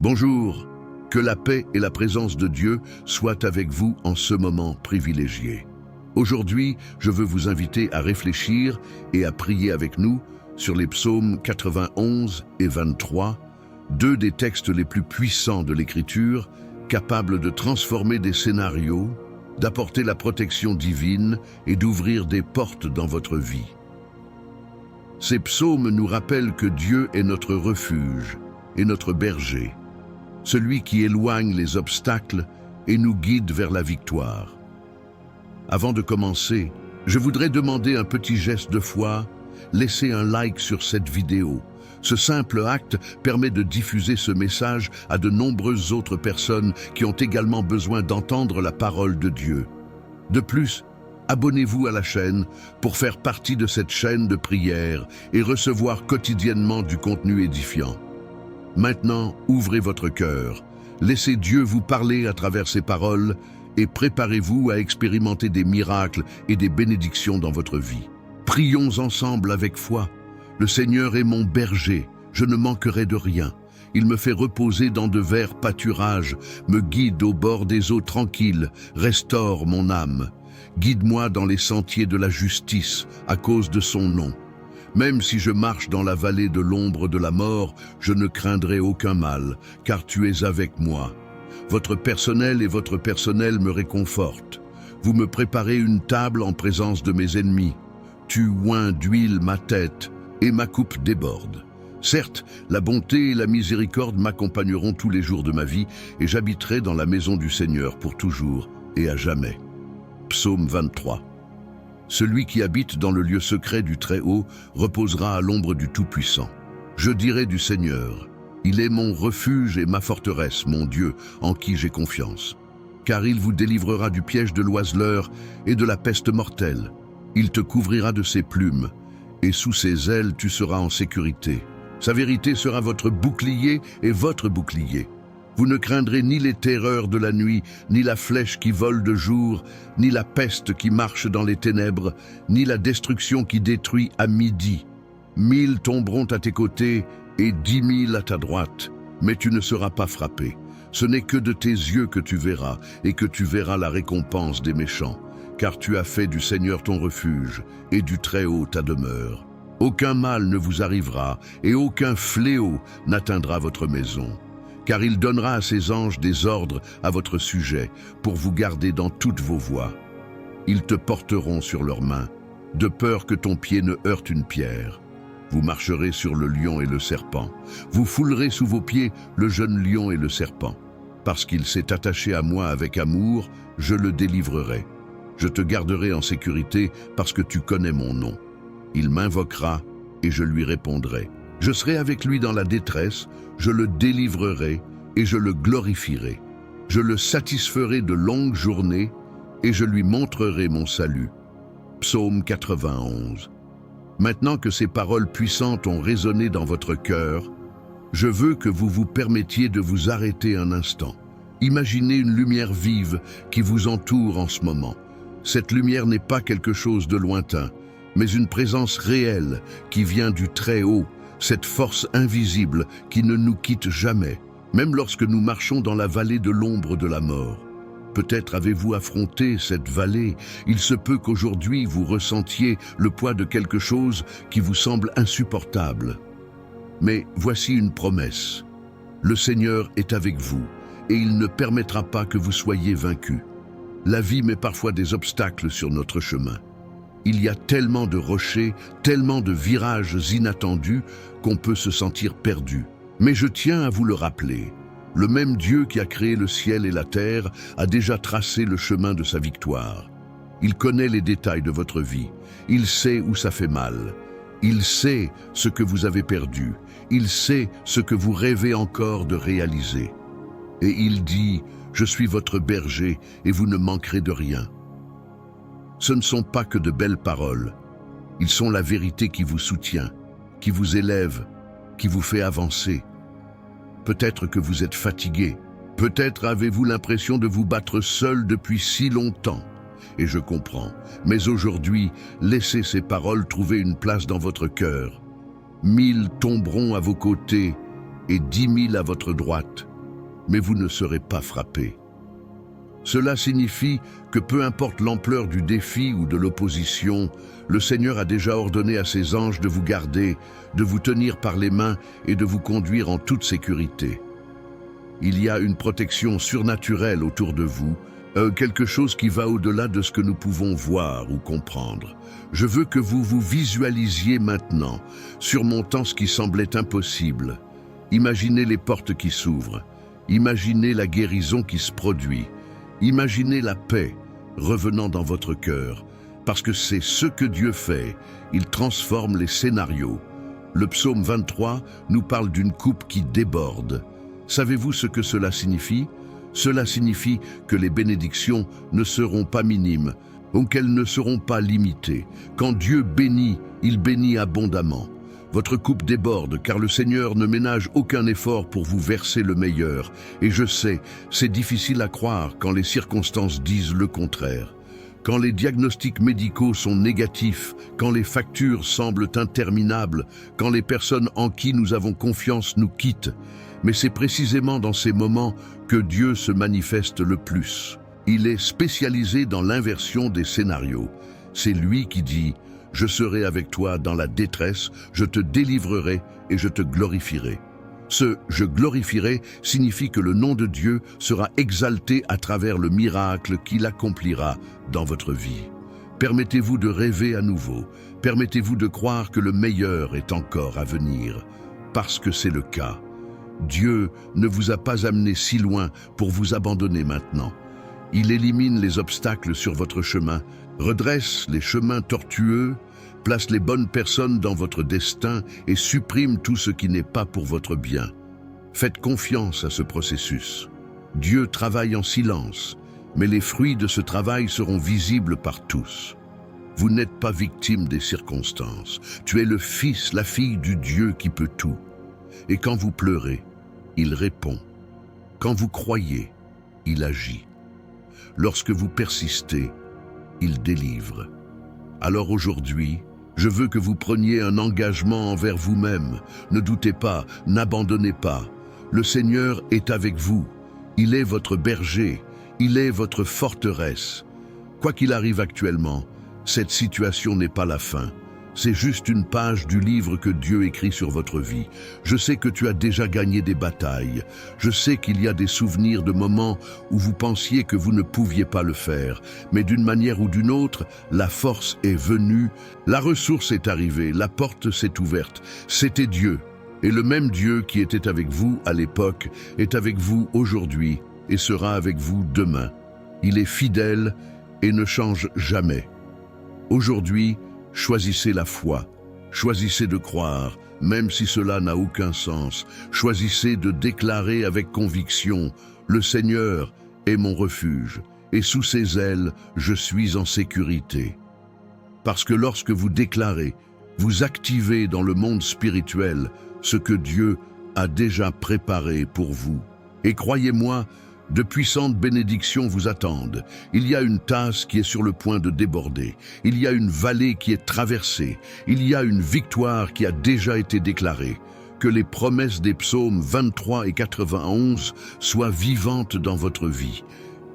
Bonjour, que la paix et la présence de Dieu soient avec vous en ce moment privilégié. Aujourd'hui, je veux vous inviter à réfléchir et à prier avec nous sur les psaumes 91 et 23, deux des textes les plus puissants de l'Écriture, capables de transformer des scénarios, d'apporter la protection divine et d'ouvrir des portes dans votre vie. Ces psaumes nous rappellent que Dieu est notre refuge et notre berger, celui qui éloigne les obstacles et nous guide vers la victoire. Avant de commencer, je voudrais demander un petit geste de foi, laissez un like sur cette vidéo. Ce simple acte permet de diffuser ce message à de nombreuses autres personnes qui ont également besoin d'entendre la parole de Dieu. De plus, abonnez-vous à la chaîne pour faire partie de cette chaîne de prière et recevoir quotidiennement du contenu édifiant. Maintenant, ouvrez votre cœur, laissez Dieu vous parler à travers ses paroles et préparez-vous à expérimenter des miracles et des bénédictions dans votre vie. Prions ensemble avec foi. Le Seigneur est mon berger, je ne manquerai de rien. Il me fait reposer dans de verts pâturages, me guide au bord des eaux tranquilles, restaure mon âme. Guide-moi dans les sentiers de la justice à cause de son nom. Même si je marche dans la vallée de l'ombre de la mort, je ne craindrai aucun mal, car tu es avec moi. Votre personnel et votre personnel me réconfortent. Vous me préparez une table en présence de mes ennemis. Tu oins d'huile ma tête, et ma coupe déborde. Certes, la bonté et la miséricorde m'accompagneront tous les jours de ma vie, et j'habiterai dans la maison du Seigneur pour toujours et à jamais. Psaume 23. Celui qui habite dans le lieu secret du Très-Haut reposera à l'ombre du Tout-Puissant. Je dirai du Seigneur, il est mon refuge et ma forteresse, mon Dieu, en qui j'ai confiance. Car il vous délivrera du piège de l'oiseleur et de la peste mortelle. Il te couvrira de ses plumes, et sous ses ailes tu seras en sécurité. Sa vérité sera votre bouclier et votre bouclier. Vous ne craindrez ni les terreurs de la nuit, ni la flèche qui vole de jour, ni la peste qui marche dans les ténèbres, ni la destruction qui détruit à midi. 1000 tomberont à tes côtés et 10 000 à ta droite, mais tu ne seras pas frappé. Ce n'est que de tes yeux que tu verras, et que tu verras la récompense des méchants, car tu as fait du Seigneur ton refuge, et du Très-Haut ta demeure. Aucun mal ne vous arrivera, et aucun fléau n'atteindra votre maison. Car il donnera à ses anges des ordres à votre sujet, pour vous garder dans toutes vos voies. Ils te porteront sur leurs mains, de peur que ton pied ne heurte une pierre. Vous marcherez sur le lion et le serpent. Vous foulerez sous vos pieds le jeune lion et le serpent. Parce qu'il s'est attaché à moi avec amour, je le délivrerai. Je te garderai en sécurité parce que tu connais mon nom. Il m'invoquera et je lui répondrai. Je serai avec lui dans la détresse, je le délivrerai et je le glorifierai. Je le satisferai de longues journées et je lui montrerai mon salut. Psaume 91. Maintenant que ces paroles puissantes ont résonné dans votre cœur, je veux que vous vous permettiez de vous arrêter un instant. Imaginez une lumière vive qui vous entoure en ce moment. Cette lumière n'est pas quelque chose de lointain, mais une présence réelle qui vient du Très-Haut, cette force invisible qui ne nous quitte jamais, même lorsque nous marchons dans la vallée de l'ombre de la mort. Peut-être avez-vous affronté cette vallée, il se peut qu'aujourd'hui vous ressentiez le poids de quelque chose qui vous semble insupportable. Mais voici une promesse. Le Seigneur est avec vous et il ne permettra pas que vous soyez vaincus. La vie met parfois des obstacles sur notre chemin. Il y a tellement de rochers, tellement de virages inattendus qu'on peut se sentir perdu. Mais je tiens à vous le rappeler. Le même Dieu qui a créé le ciel et la terre a déjà tracé le chemin de sa victoire. Il connaît les détails de votre vie. Il sait où ça fait mal. Il sait ce que vous avez perdu. Il sait ce que vous rêvez encore de réaliser. Et il dit, « Je suis votre berger et vous ne manquerez de rien. » Ce ne sont pas que de belles paroles. Ils sont la vérité qui vous soutient, qui vous élève, qui vous fait avancer. Peut-être que vous êtes fatigué. Peut-être avez-vous l'impression de vous battre seul depuis si longtemps. Et je comprends. Mais aujourd'hui, laissez ces paroles trouver une place dans votre cœur. 1000 tomberont à vos côtés et 10 000 à votre droite. mais vous ne serez pas frappés. Cela signifie que peu importe l'ampleur du défi ou de l'opposition, le Seigneur a déjà ordonné à ses anges de vous garder, de vous tenir par les mains et de vous conduire en toute sécurité. Il y a une protection surnaturelle autour de vous, quelque chose qui va au-delà de ce que nous pouvons voir ou comprendre. Je veux que vous vous visualisiez maintenant, surmontant ce qui semblait impossible. Imaginez les portes qui s'ouvrent, imaginez la guérison qui se produit, imaginez la paix revenant dans votre cœur, parce que c'est ce que Dieu fait, il transforme les scénarios. Le psaume 23 nous parle d'une coupe qui déborde. Savez-vous ce que cela signifie ? Cela signifie que les bénédictions ne seront pas minimes, ou qu'elles ne seront pas limitées. Quand Dieu bénit, il bénit abondamment. Votre coupe déborde, car le Seigneur ne ménage aucun effort pour vous verser le meilleur. Et je sais, c'est difficile à croire quand les circonstances disent le contraire. Quand les diagnostics médicaux sont négatifs, quand les factures semblent interminables, quand les personnes en qui nous avons confiance nous quittent. Mais c'est précisément dans ces moments que Dieu se manifeste le plus. Il est spécialisé dans l'inversion des scénarios. C'est lui qui dit « Je serai avec toi dans la détresse, je te délivrerai et je te glorifierai ». Ce « je glorifierai » signifie que le nom de Dieu sera exalté à travers le miracle qu'il accomplira dans votre vie. Permettez-vous de rêver à nouveau, permettez-vous de croire que le meilleur est encore à venir, parce que c'est le cas. Dieu ne vous a pas amené si loin pour vous abandonner maintenant. Il élimine les obstacles sur votre chemin, redresse les chemins tortueux, place les bonnes personnes dans votre destin et supprime tout ce qui n'est pas pour votre bien. Faites confiance à ce processus. Dieu travaille en silence, mais les fruits de ce travail seront visibles par tous. Vous n'êtes pas victime des circonstances. Tu es le fils, la fille du Dieu qui peut tout. Et quand vous pleurez, il répond. Quand vous croyez, il agit. Lorsque vous persistez, il délivre. Alors aujourd'hui, je veux que vous preniez un engagement envers vous-même. Ne doutez pas, n'abandonnez pas. Le Seigneur est avec vous. Il est votre berger. Il est votre forteresse. Quoi qu'il arrive actuellement, cette situation n'est pas la fin. C'est juste une page du livre que Dieu écrit sur votre vie. Je sais que tu as déjà gagné des batailles. Je sais qu'il y a des souvenirs de moments où vous pensiez que vous ne pouviez pas le faire. Mais d'une manière ou d'une autre, la force est venue, la ressource est arrivée, la porte s'est ouverte. C'était Dieu. Et le même Dieu qui était avec vous à l'époque est avec vous aujourd'hui et sera avec vous demain. Il est fidèle et ne change jamais. Aujourd'hui, choisissez la foi, choisissez de croire, même si cela n'a aucun sens. Choisissez de déclarer avec conviction, « Le Seigneur est mon refuge, et sous ses ailes, je suis en sécurité. » Parce que lorsque vous déclarez, vous activez dans le monde spirituel ce que Dieu a déjà préparé pour vous. Et croyez-moi, de puissantes bénédictions vous attendent. Il y a une tasse qui est sur le point de déborder. Il y a une vallée qui est traversée. Il y a une victoire qui a déjà été déclarée. Que les promesses des psaumes 23 et 91 soient vivantes dans votre vie.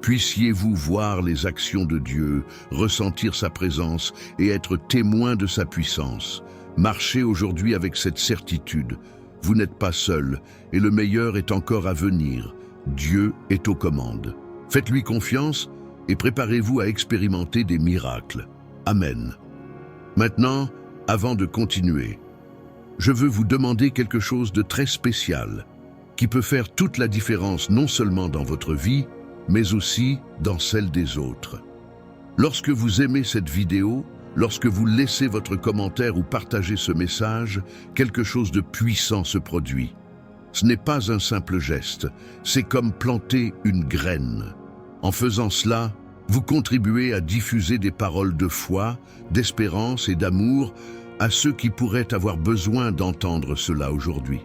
Puissiez-vous voir les actions de Dieu, ressentir sa présence et être témoin de sa puissance. Marchez aujourd'hui avec cette certitude. Vous n'êtes pas seul et le meilleur est encore à venir. Dieu est aux commandes. Faites-lui confiance et préparez-vous à expérimenter des miracles. Amen. Maintenant, avant de continuer, je veux vous demander quelque chose de très spécial qui peut faire toute la différence non seulement dans votre vie, mais aussi dans celle des autres. Lorsque vous aimez cette vidéo, lorsque vous laissez votre commentaire ou partagez ce message, quelque chose de puissant se produit. Ce n'est pas un simple geste, c'est comme planter une graine. En faisant cela, vous contribuez à diffuser des paroles de foi, d'espérance et d'amour à ceux qui pourraient avoir besoin d'entendre cela aujourd'hui.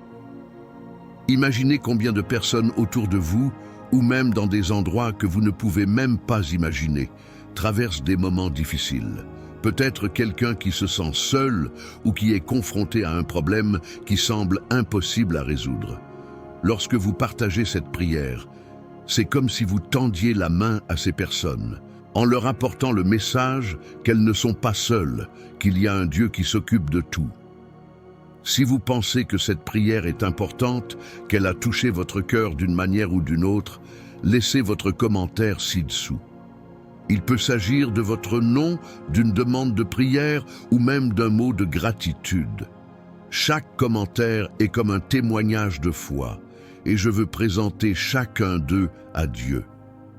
Imaginez combien de personnes autour de vous, ou même dans des endroits que vous ne pouvez même pas imaginer, traversent des moments difficiles. Peut-être quelqu'un qui se sent seul ou qui est confronté à un problème qui semble impossible à résoudre. Lorsque vous partagez cette prière, c'est comme si vous tendiez la main à ces personnes, en leur apportant le message qu'elles ne sont pas seules, qu'il y a un Dieu qui s'occupe de tout. Si vous pensez que cette prière est importante, qu'elle a touché votre cœur d'une manière ou d'une autre, laissez votre commentaire ci-dessous. Il peut s'agir de votre nom, d'une demande de prière ou même d'un mot de gratitude. Chaque commentaire est comme un témoignage de foi, et je veux présenter chacun d'eux à Dieu.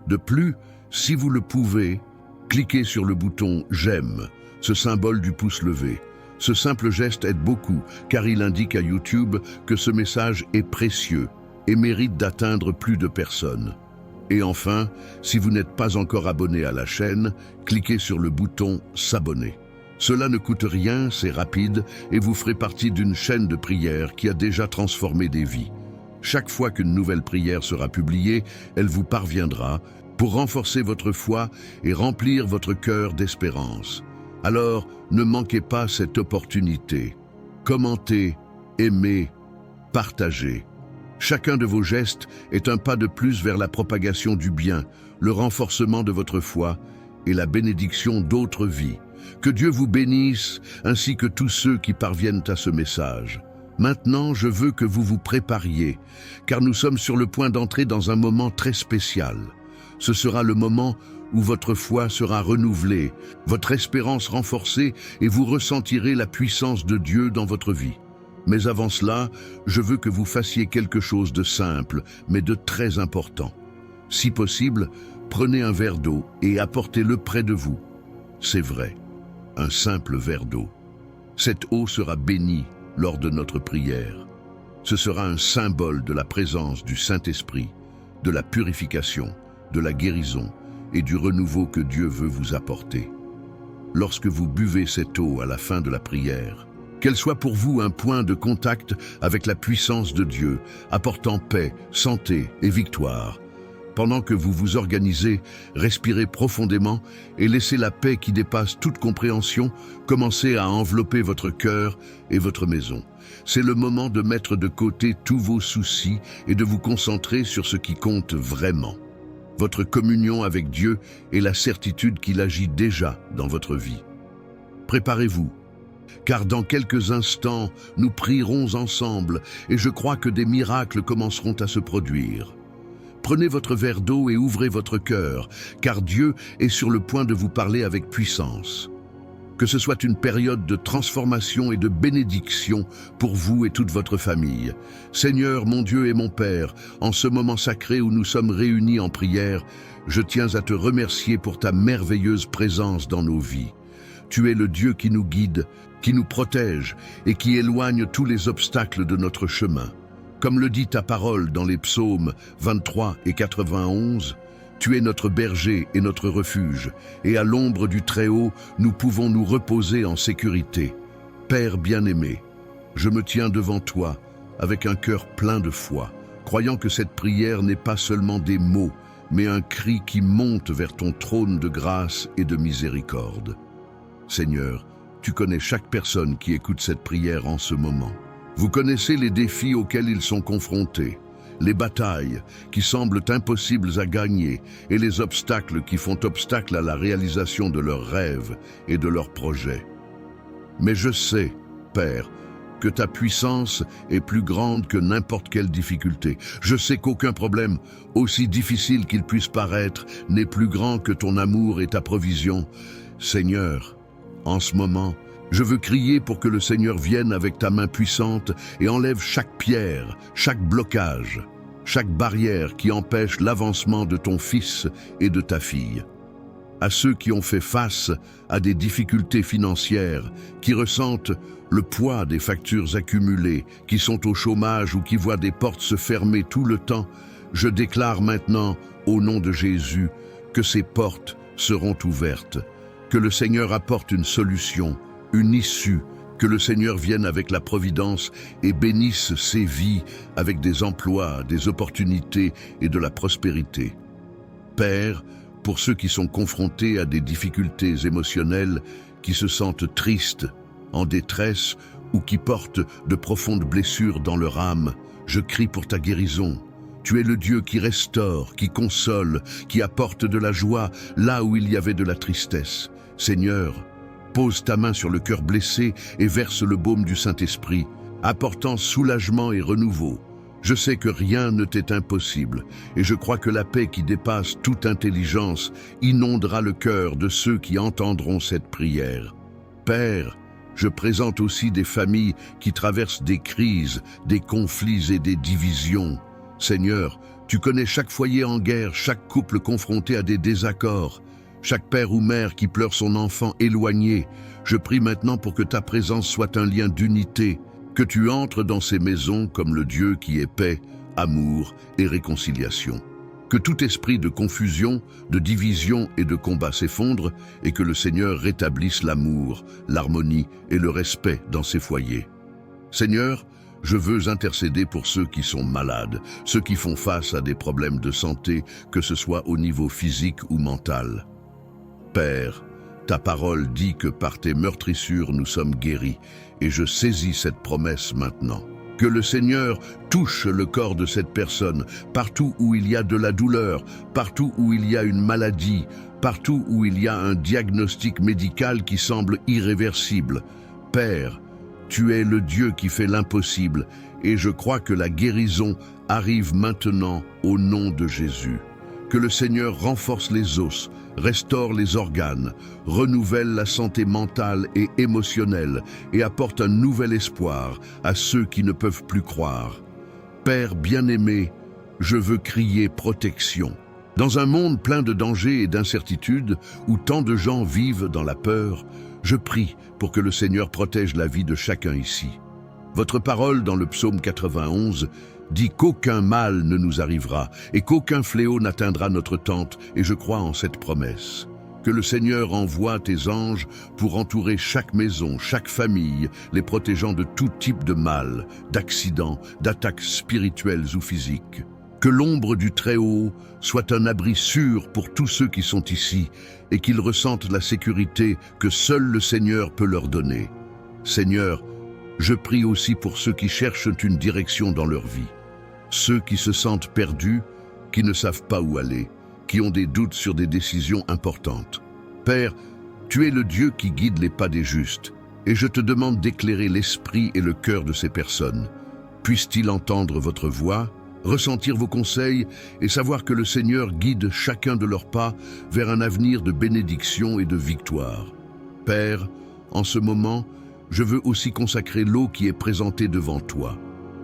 De plus, si vous le pouvez, cliquez sur le bouton « J'aime », ce symbole du pouce levé. Ce simple geste aide beaucoup, car il indique à YouTube que ce message est précieux et mérite d'atteindre plus de personnes. Et enfin, si vous n'êtes pas encore abonné à la chaîne, cliquez sur le bouton « S'abonner ». Cela ne coûte rien, c'est rapide et vous ferez partie d'une chaîne de prières qui a déjà transformé des vies. Chaque fois qu'une nouvelle prière sera publiée, elle vous parviendra pour renforcer votre foi et remplir votre cœur d'espérance. Alors, ne manquez pas cette opportunité. Commentez, aimez, partagez. Chacun de vos gestes est un pas de plus vers la propagation du bien, le renforcement de votre foi et la bénédiction d'autres vies. Que Dieu vous bénisse, ainsi que tous ceux qui parviennent à ce message. Maintenant, je veux que vous vous prépariez, car nous sommes sur le point d'entrer dans un moment très spécial. Ce sera le moment où votre foi sera renouvelée, votre espérance renforcée et vous ressentirez la puissance de Dieu dans votre vie. Mais avant cela, je veux que vous fassiez quelque chose de simple, mais de très important. Si possible, prenez un verre d'eau et apportez-le près de vous. C'est vrai, un simple verre d'eau. Cette eau sera bénie lors de notre prière. Ce sera un symbole de la présence du Saint-Esprit, de la purification, de la guérison et du renouveau que Dieu veut vous apporter. Lorsque vous buvez cette eau à la fin de la prière, qu'elle soit pour vous un point de contact avec la puissance de Dieu, apportant paix, santé et victoire. Pendant que vous vous organisez, respirez profondément et laissez la paix qui dépasse toute compréhension commencer à envelopper votre cœur et votre maison. C'est le moment de mettre de côté tous vos soucis et de vous concentrer sur ce qui compte vraiment. Votre communion avec Dieu et la certitude qu'il agit déjà dans votre vie. Préparez-vous, car dans quelques instants, nous prierons ensemble et je crois que des miracles commenceront à se produire. Prenez votre verre d'eau et ouvrez votre cœur, car Dieu est sur le point de vous parler avec puissance. Que ce soit une période de transformation et de bénédiction pour vous et toute votre famille. Seigneur, mon Dieu et mon Père, en ce moment sacré où nous sommes réunis en prière, je tiens à te remercier pour ta merveilleuse présence dans nos vies. Tu es le Dieu qui nous guide, qui nous protège et qui éloigne tous les obstacles de notre chemin. Comme le dit ta parole dans les psaumes 23 et 91, tu es notre berger et notre refuge, et à l'ombre du Très-Haut, nous pouvons nous reposer en sécurité. Père bien-aimé, je me tiens devant toi avec un cœur plein de foi, croyant que cette prière n'est pas seulement des mots, mais un cri qui monte vers ton trône de grâce et de miséricorde. Seigneur, tu connais chaque personne qui écoute cette prière en ce moment. Vous connaissez les défis auxquels ils sont confrontés, les batailles qui semblent impossibles à gagner et les obstacles qui font obstacle à la réalisation de leurs rêves et de leurs projets. Mais je sais, Père, que ta puissance est plus grande que n'importe quelle difficulté. Je sais qu'aucun problème, aussi difficile qu'il puisse paraître, n'est plus grand que ton amour et ta provision. Seigneur, en ce moment, je veux crier pour que le Seigneur vienne avec ta main puissante et enlève chaque pierre, chaque blocage, chaque barrière qui empêche l'avancement de ton fils et de ta fille. À ceux qui ont fait face à des difficultés financières, qui ressentent le poids des factures accumulées, qui sont au chômage ou qui voient des portes se fermer tout le temps, je déclare maintenant, au nom de Jésus, que ces portes seront ouvertes, que le Seigneur apporte une solution, une issue, que le Seigneur vienne avec la providence et bénisse ces vies avec des emplois, des opportunités et de la prospérité. Père, pour ceux qui sont confrontés à des difficultés émotionnelles, qui se sentent tristes, en détresse ou qui portent de profondes blessures dans leur âme, Je crie pour ta guérison. Tu es le Dieu qui restaure, qui console, qui apporte de la joie là où il y avait de la tristesse. Seigneur, pose ta main sur le cœur blessé et verse le baume du Saint-Esprit, apportant soulagement et renouveau. Je sais que rien ne t'est impossible, et je crois que la paix qui dépasse toute intelligence inondera le cœur de ceux qui entendront cette prière. Père, je présente aussi des familles qui traversent des crises, des conflits et des divisions. Seigneur, tu connais chaque foyer en guerre, chaque couple confronté à des désaccords, chaque père ou mère qui pleure son enfant éloigné. Je prie maintenant pour que ta présence soit un lien d'unité, que tu entres dans ces maisons comme le Dieu qui est paix, amour et réconciliation. Que tout esprit de confusion, de division et de combat s'effondre et que le Seigneur rétablisse l'amour, l'harmonie et le respect dans ces foyers. Seigneur, je veux intercéder pour ceux qui sont malades, ceux qui font face à des problèmes de santé, que ce soit au niveau physique ou mental. Père, ta parole dit que par tes meurtrissures nous sommes guéris, et je saisis cette promesse maintenant. Que le Seigneur touche le corps de cette personne, partout où il y a de la douleur, partout où il y a une maladie, partout où il y a un diagnostic médical qui semble irréversible. Père, tu es le Dieu qui fait l'impossible, et je crois que la guérison arrive maintenant au nom de Jésus. Que le Seigneur renforce les os, restaure les organes, renouvelle la santé mentale et émotionnelle et apporte un nouvel espoir à ceux qui ne peuvent plus croire. Père bien-aimé, je veux crier protection. Dans un monde plein de dangers et d'incertitudes, où tant de gens vivent dans la peur, je prie pour que le Seigneur protège la vie de chacun ici. Votre parole dans le psaume 91 dit qu'aucun mal ne nous arrivera et qu'aucun fléau n'atteindra notre tente, et je crois en cette promesse. Que le Seigneur envoie tes anges pour entourer chaque maison, chaque famille, les protégeant de tout type de mal, d'accidents, d'attaques spirituelles ou physiques. Que l'ombre du Très-Haut soit un abri sûr pour tous ceux qui sont ici et qu'ils ressentent la sécurité que seul le Seigneur peut leur donner. Seigneur, je prie aussi pour ceux qui cherchent une direction dans leur vie. Ceux qui se sentent perdus, qui ne savent pas où aller, qui ont des doutes sur des décisions importantes. Père, tu es le Dieu qui guide les pas des justes, et je te demande d'éclairer l'esprit et le cœur de ces personnes. Puissent-ils entendre votre voix, ressentir vos conseils et savoir que le Seigneur guide chacun de leurs pas vers un avenir de bénédiction et de victoire. Père, en ce moment, je veux aussi consacrer l'eau qui est présentée devant toi.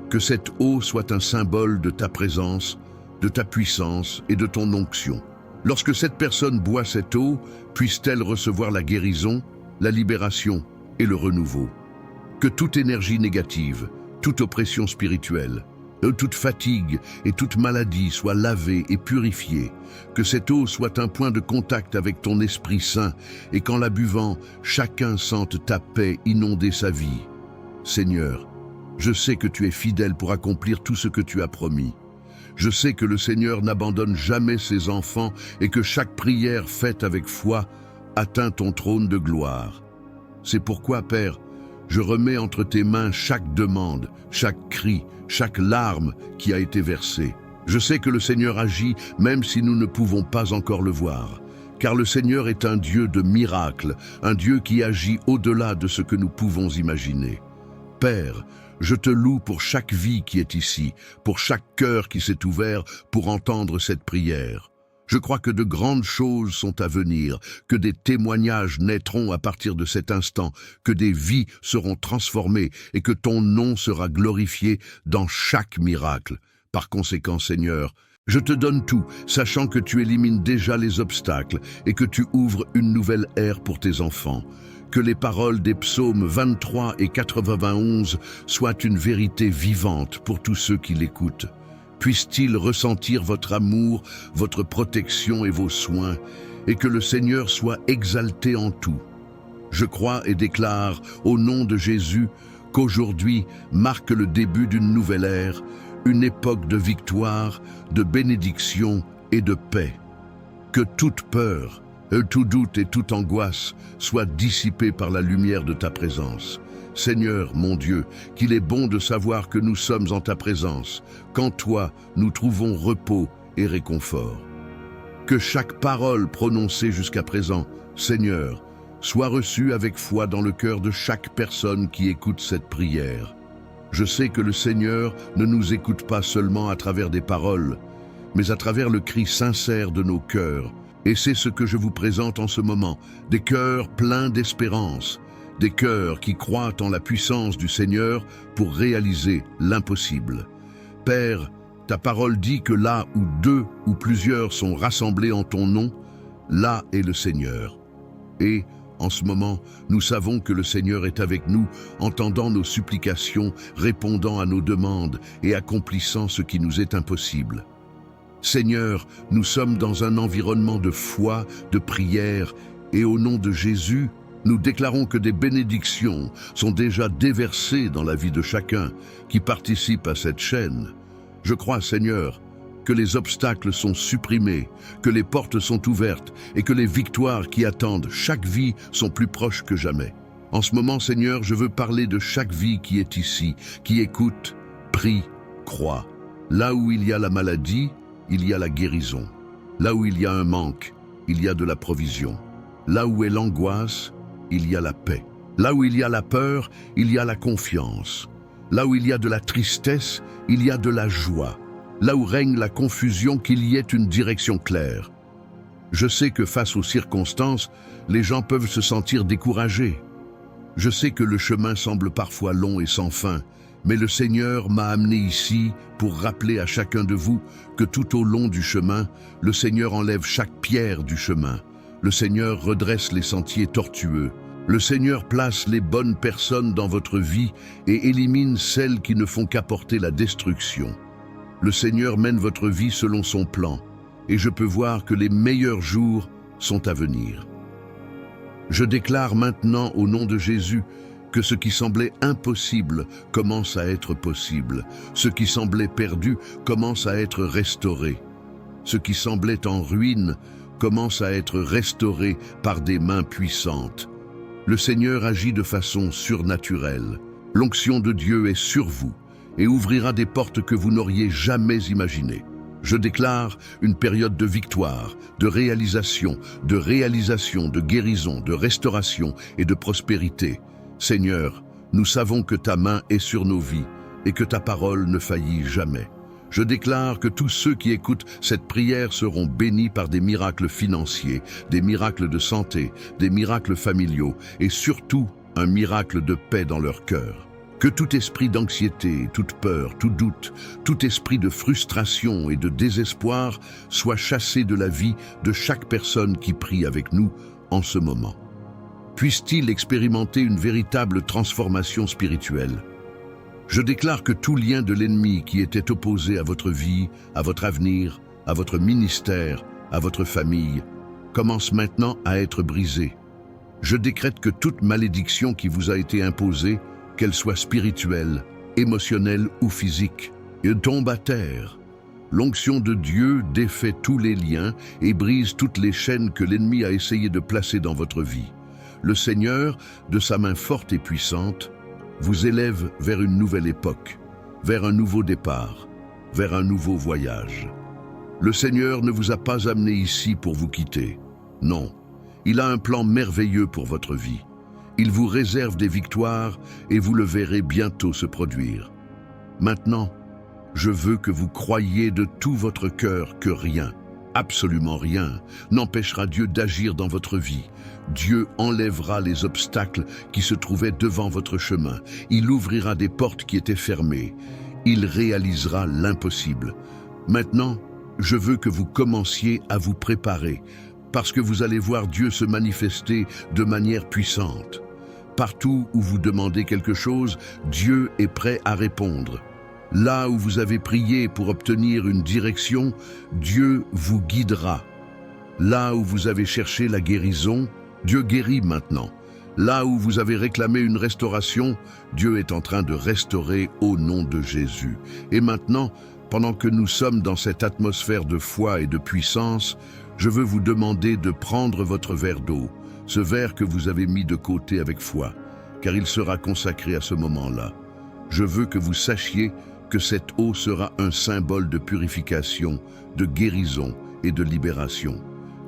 Que cette eau soit un symbole de ta présence, de ta puissance et de ton onction. Lorsque cette personne boit cette eau, puisse-t-elle recevoir la guérison, la libération et le renouveau. Que toute énergie négative, toute oppression spirituelle, toute fatigue et toute maladie soit lavée et purifiée. Que cette eau soit un point de contact avec ton Esprit Saint et qu'en la buvant, chacun sente ta paix inonder sa vie. Seigneur, je sais que tu es fidèle pour accomplir tout ce que tu as promis. Je sais que le Seigneur n'abandonne jamais ses enfants et que chaque prière faite avec foi atteint ton trône de gloire. C'est pourquoi, Père, je remets entre tes mains chaque demande, chaque cri, chaque larme qui a été versée. Je sais que le Seigneur agit même si nous ne pouvons pas encore le voir. Car le Seigneur est un Dieu de miracles, un Dieu qui agit au-delà de ce que nous pouvons imaginer. Père, je te loue pour chaque vie qui est ici, pour chaque cœur qui s'est ouvert pour entendre cette prière. Je crois que de grandes choses sont à venir, que des témoignages naîtront à partir de cet instant, que des vies seront transformées et que ton nom sera glorifié dans chaque miracle. Par conséquent, Seigneur, je te donne tout, sachant que tu élimines déjà les obstacles et que tu ouvres une nouvelle ère pour tes enfants. Que les paroles des psaumes 23 et 91 soient une vérité vivante pour tous ceux qui l'écoutent. Puissent-ils ressentir votre amour, votre protection et vos soins, et que le Seigneur soit exalté en tout. Je crois et déclare, au nom de Jésus, qu'aujourd'hui marque le début d'une nouvelle ère, une époque de victoire, de bénédiction et de paix. Que toute peur, tout doute et toute angoisse soient dissipés par la lumière de ta présence. Seigneur, mon Dieu, qu'il est bon de savoir que nous sommes en ta présence, qu'en toi nous trouvons repos et réconfort. Que chaque parole prononcée jusqu'à présent, Seigneur, soit reçue avec foi dans le cœur de chaque personne qui écoute cette prière. Je sais que le Seigneur ne nous écoute pas seulement à travers des paroles, mais à travers le cri sincère de nos cœurs. Et c'est ce que je vous présente en ce moment, des cœurs pleins d'espérance, des cœurs qui croient en la puissance du Seigneur pour réaliser l'impossible. Père, ta parole dit que là où 2 ou plusieurs sont rassemblés en ton nom, là est le Seigneur. Et, en ce moment, nous savons que le Seigneur est avec nous, entendant nos supplications, répondant à nos demandes et accomplissant ce qui nous est impossible. Seigneur, nous sommes dans un environnement de foi, de prière, et au nom de Jésus, nous déclarons que des bénédictions sont déjà déversées dans la vie de chacun qui participe à cette chaîne. Je crois, Seigneur, que les obstacles sont supprimés, que les portes sont ouvertes et que les victoires qui attendent chaque vie sont plus proches que jamais. En ce moment, Seigneur, je veux parler de chaque vie qui est ici, qui écoute, prie, croit. Là où il y a la maladie, il y a la guérison. Là où il y a un manque, il y a de la provision. Là où est l'angoisse, il y a la paix. Là où il y a la peur, il y a la confiance. Là où il y a de la tristesse, il y a de la joie. Là où règne la confusion, qu'il y ait une direction claire. Je sais que face aux circonstances, les gens peuvent se sentir découragés. Je sais que le chemin semble parfois long et sans fin, mais le Seigneur m'a amené ici pour rappeler à chacun de vous que tout au long du chemin, le Seigneur enlève chaque pierre du chemin. Le Seigneur redresse les sentiers tortueux. Le Seigneur place les bonnes personnes dans votre vie et élimine celles qui ne font qu'apporter la destruction. Le Seigneur mène votre vie selon son plan, et je peux voir que les meilleurs jours sont à venir. Je déclare maintenant au nom de Jésus que ce qui semblait impossible commence à être possible. Ce qui semblait perdu commence à être restauré. Ce qui semblait en ruine commence à être restauré par des mains puissantes. Le Seigneur agit de façon surnaturelle. L'onction de Dieu est sur vous et ouvrira des portes que vous n'auriez jamais imaginées. Je déclare une période de victoire, de réalisation, de guérison, de restauration et de prospérité. Seigneur, nous savons que ta main est sur nos vies et que ta parole ne faillit jamais. Je déclare que tous ceux qui écoutent cette prière seront bénis par des miracles financiers, des miracles de santé, des miracles familiaux et surtout un miracle de paix dans leur cœur. Que tout esprit d'anxiété, toute peur, tout doute, tout esprit de frustration et de désespoir soit chassé de la vie de chaque personne qui prie avec nous en ce moment. Puisse-t-il expérimenter une véritable transformation spirituelle. Je déclare que tout lien de l'ennemi qui était opposé à votre vie, à votre avenir, à votre ministère, à votre famille, commence maintenant à être brisé. Je décrète que toute malédiction qui vous a été imposée, qu'elle soit spirituelle, émotionnelle ou physique, tombe à terre. L'onction de Dieu défait tous les liens et brise toutes les chaînes que l'ennemi a essayé de placer dans votre vie. Le Seigneur, de sa main forte et puissante, vous élève vers une nouvelle époque, vers un nouveau départ, vers un nouveau voyage. Le Seigneur ne vous a pas amené ici pour vous quitter. Non, il a un plan merveilleux pour votre vie. Il vous réserve des victoires et vous le verrez bientôt se produire. Maintenant, je veux que vous croyiez de tout votre cœur que rien, absolument rien, n'empêchera Dieu d'agir dans votre vie. Dieu enlèvera les obstacles qui se trouvaient devant votre chemin. Il ouvrira des portes qui étaient fermées. Il réalisera l'impossible. Maintenant, je veux que vous commenciez à vous préparer, parce que vous allez voir Dieu se manifester de manière puissante. Partout où vous demandez quelque chose, Dieu est prêt à répondre. Là où vous avez prié pour obtenir une direction, Dieu vous guidera. Là où vous avez cherché la guérison, Dieu guérit maintenant. Là où vous avez réclamé une restauration, Dieu est en train de restaurer au nom de Jésus. Et maintenant, pendant que nous sommes dans cette atmosphère de foi et de puissance, je veux vous demander de prendre votre verre d'eau, ce verre que vous avez mis de côté avec foi, car il sera consacré à ce moment-là. Je veux que vous sachiez que cette eau sera un symbole de purification, de guérison et de libération.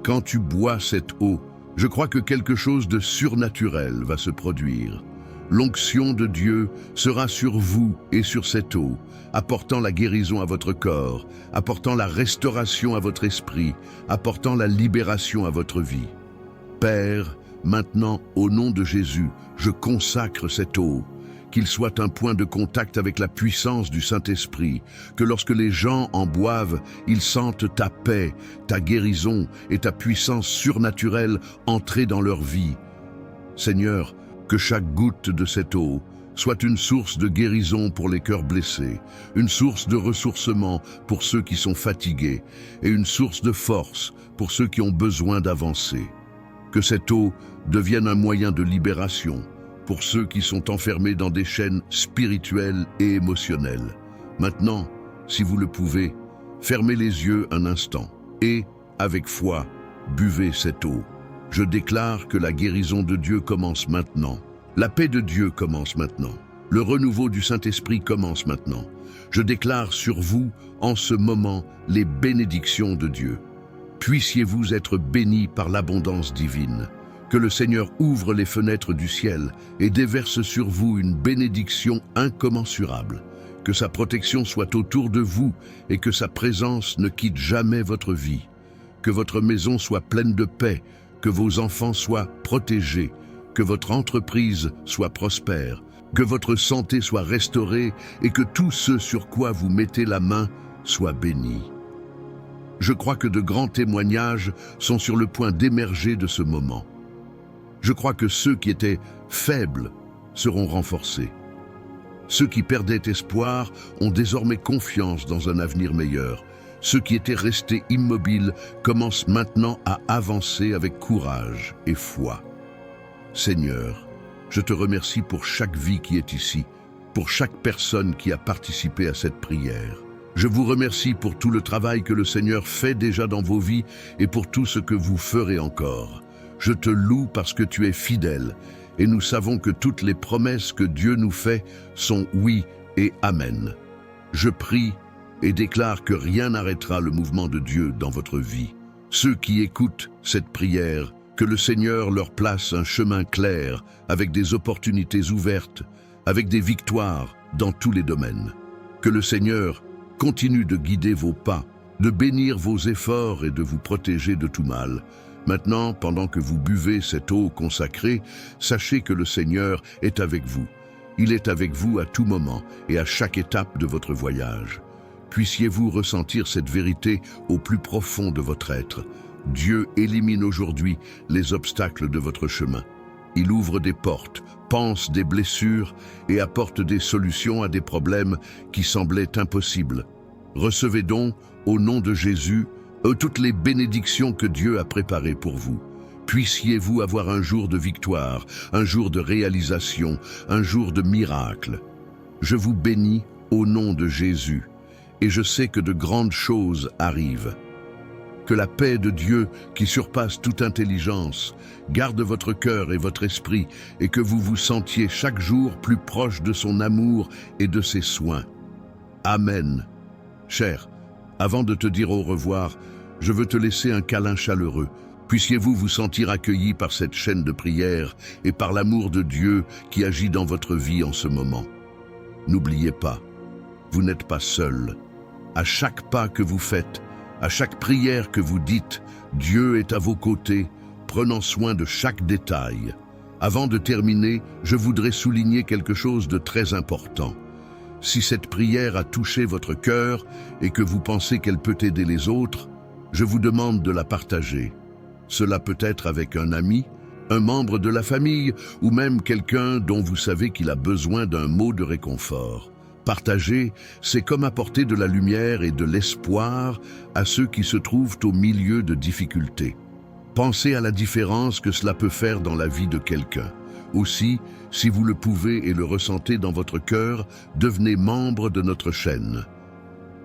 Quand tu bois cette eau, je crois que quelque chose de surnaturel va se produire. L'onction de Dieu sera sur vous et sur cette eau, apportant la guérison à votre corps, apportant la restauration à votre esprit, apportant la libération à votre vie. Père, maintenant, au nom de Jésus, je consacre cette eau, qu'il soit un point de contact avec la puissance du Saint-Esprit, que lorsque les gens en boivent, ils sentent ta paix, ta guérison et ta puissance surnaturelle entrer dans leur vie. Seigneur, que chaque goutte de cette eau soit une source de guérison pour les cœurs blessés, une source de ressourcement pour ceux qui sont fatigués et une source de force pour ceux qui ont besoin d'avancer. Que cette eau devienne un moyen de libération pour ceux qui sont enfermés dans des chaînes spirituelles et émotionnelles. Maintenant, si vous le pouvez, fermez les yeux un instant et, avec foi, buvez cette eau. Je déclare que la guérison de Dieu commence maintenant. La paix de Dieu commence maintenant. Le renouveau du Saint-Esprit commence maintenant. Je déclare sur vous, en ce moment, les bénédictions de Dieu. Puissiez-vous être bénis par l'abondance divine. Que le Seigneur ouvre les fenêtres du ciel et déverse sur vous une bénédiction incommensurable. Que sa protection soit autour de vous et que sa présence ne quitte jamais votre vie. Que votre maison soit pleine de paix, que vos enfants soient protégés, que votre entreprise soit prospère, que votre santé soit restaurée et que tout ce sur quoi vous mettez la main soit béni. Je crois que de grands témoignages sont sur le point d'émerger de ce moment. Je crois que ceux qui étaient faibles seront renforcés. Ceux qui perdaient espoir ont désormais confiance dans un avenir meilleur. Ceux qui étaient restés immobiles commencent maintenant à avancer avec courage et foi. Seigneur, je te remercie pour chaque vie qui est ici, pour chaque personne qui a participé à cette prière. Je vous remercie pour tout le travail que le Seigneur fait déjà dans vos vies et pour tout ce que vous ferez encore. Je te loue parce que tu es fidèle et nous savons que toutes les promesses que Dieu nous fait sont oui et amen. Je prie et déclare que rien n'arrêtera le mouvement de Dieu dans votre vie. Ceux qui écoutent cette prière, que le Seigneur leur place un chemin clair, avec des opportunités ouvertes, avec des victoires dans tous les domaines. Que le Seigneur continue de guider vos pas, de bénir vos efforts et de vous protéger de tout mal. Maintenant, pendant que vous buvez cette eau consacrée, sachez que le Seigneur est avec vous. Il est avec vous à tout moment et à chaque étape de votre voyage. Puissiez-vous ressentir cette vérité au plus profond de votre être. Dieu élimine aujourd'hui les obstacles de votre chemin. Il ouvre des portes, panse des blessures et apporte des solutions à des problèmes qui semblaient impossibles. Recevez donc, au nom de Jésus, toutes les bénédictions que Dieu a préparées pour vous. Puissiez-vous avoir un jour de victoire, un jour de réalisation, un jour de miracle. Je vous bénis au nom de Jésus. Et je sais que de grandes choses arrivent. Que la paix de Dieu, qui surpasse toute intelligence, garde votre cœur et votre esprit, et que vous vous sentiez chaque jour plus proche de son amour et de ses soins. Amen. Cher, avant de te dire au revoir, je veux te laisser un câlin chaleureux. Puissiez-vous vous sentir accueillis par cette chaîne de prière et par l'amour de Dieu qui agit dans votre vie en ce moment. N'oubliez pas, vous n'êtes pas seul. À chaque pas que vous faites, à chaque prière que vous dites, Dieu est à vos côtés, prenant soin de chaque détail. Avant de terminer, je voudrais souligner quelque chose de très important. Si cette prière a touché votre cœur et que vous pensez qu'elle peut aider les autres, je vous demande de la partager. Cela peut être avec un ami, un membre de la famille ou même quelqu'un dont vous savez qu'il a besoin d'un mot de réconfort. Partager, c'est comme apporter de la lumière et de l'espoir à ceux qui se trouvent au milieu de difficultés. Pensez à la différence que cela peut faire dans la vie de quelqu'un. Aussi, si vous le pouvez et le ressentez dans votre cœur, devenez membre de notre chaîne.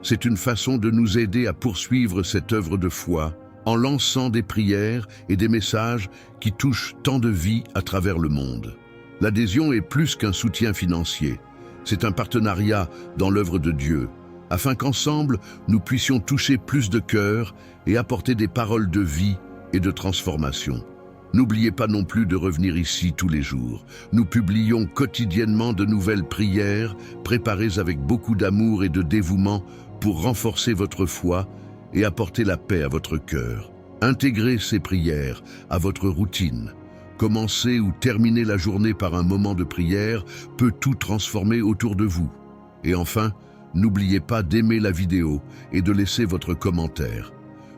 C'est une façon de nous aider à poursuivre cette œuvre de foi en lançant des prières et des messages qui touchent tant de vies à travers le monde. L'adhésion est plus qu'un soutien financier. C'est un partenariat dans l'œuvre de Dieu, afin qu'ensemble, nous puissions toucher plus de cœurs et apporter des paroles de vie et de transformation. N'oubliez pas non plus de revenir ici tous les jours. Nous publions quotidiennement de nouvelles prières, préparées avec beaucoup d'amour et de dévouement pour renforcer votre foi et apporter la paix à votre cœur. Intégrez ces prières à votre routine. Commencer ou terminer la journée par un moment de prière peut tout transformer autour de vous. Et enfin, n'oubliez pas d'aimer la vidéo et de laisser votre commentaire.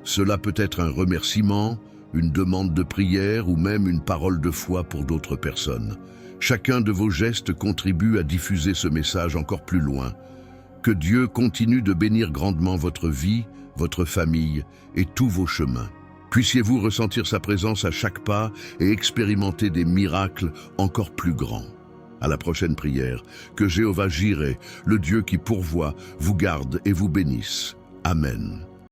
Cela peut être un remerciement, une demande de prière ou même une parole de foi pour d'autres personnes. Chacun de vos gestes contribue à diffuser ce message encore plus loin. Que Dieu continue de bénir grandement votre vie, votre famille et tous vos chemins. Puissiez-vous ressentir sa présence à chaque pas et expérimenter des miracles encore plus grands. À la prochaine prière, que Jéhovah Jireh, le Dieu qui pourvoit, vous garde et vous bénisse. Amen.